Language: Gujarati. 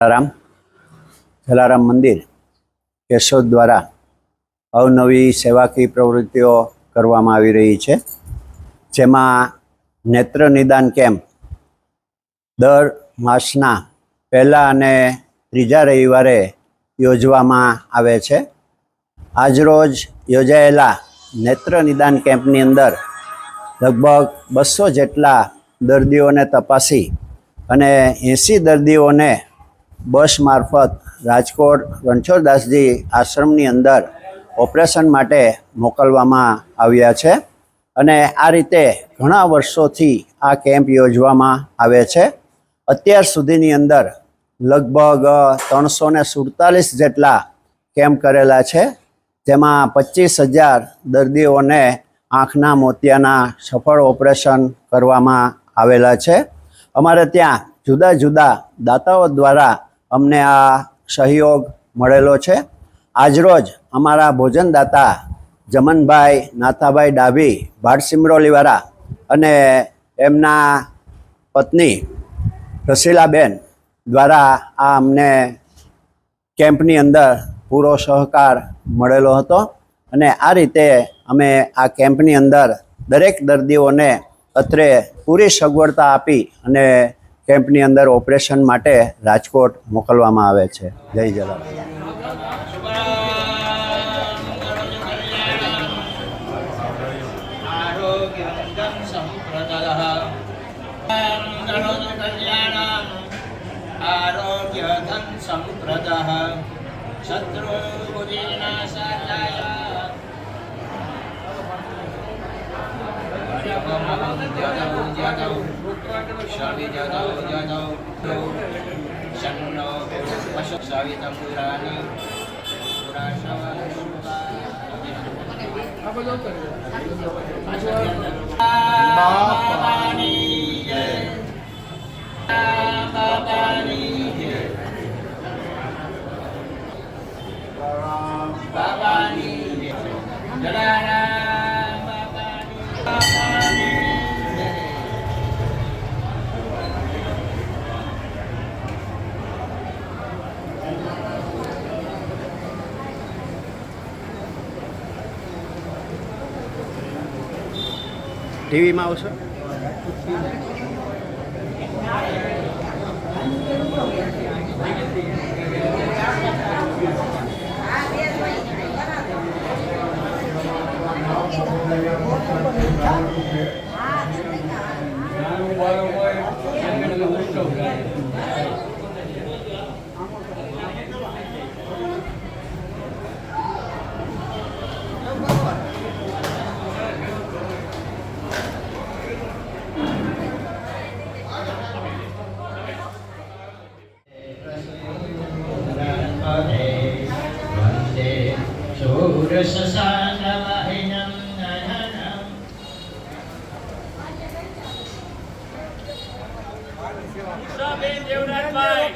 જલારામ મંદિર કેશોદ દ્વારા અવનવી સેવાકીય પ્રવૃત્તિઓ કરવામાં આવી રહી છે, જેમાં નેત્ર નિદાન કેમ્પ દર માસના પહેલા અને ત્રીજા રવિવારે યોજવામાં આવે છે. આજરોજ યોજાયેલા નેત્ર નિદાન કેમ્પની અંદર લગભગ 200 જેટલા દર્દીઓને તપાસી અને 80 દર્દીઓને બસ મારફત રાજકોટ રણછોડદાસજી આશ્રમની અંદર ઓપરેશન માટે મોકલવામાં આવ્યા છે. અને આ રીતે ઘણા વર્ષોથી આ કેમ્પ યોજવામાં આવે છે. અત્યાર સુધીની અંદર લગભગ 347 જેટલા કેમ્પ કરેલા છે, જેમાં 25,000 દર્દીઓને આંખના મોતિયાના સફળ ઓપરેશન કરવામાં આવેલા છે. અમારે ત્યાં જુદા જુદા દાતાઓ દ્વારા અમને આ સહયોગ મળેલો છે. આજરોજ અમારા ભોજનદાતા જમનભાઈ નાથાભાઈ ડાભી ભાટસિમરોલીવાળા અને એમના પત્ની રસીલાબેન દ્વારા આ અમને કેમ્પની અંદર પૂરો સહકાર મળેલો હતો. અને આ રીતે અમે આ કેમ્પની અંદર દરેક દર્દીઓને અત્રે પૂરી સગવડતા આપી અને કેમ્પની અંદર ઓપરેશન માટે રાજકોટ મોકલવામાં આવે છે. જય જલારામ. ટીવીમાં આવશો? દેવરાજભાઈ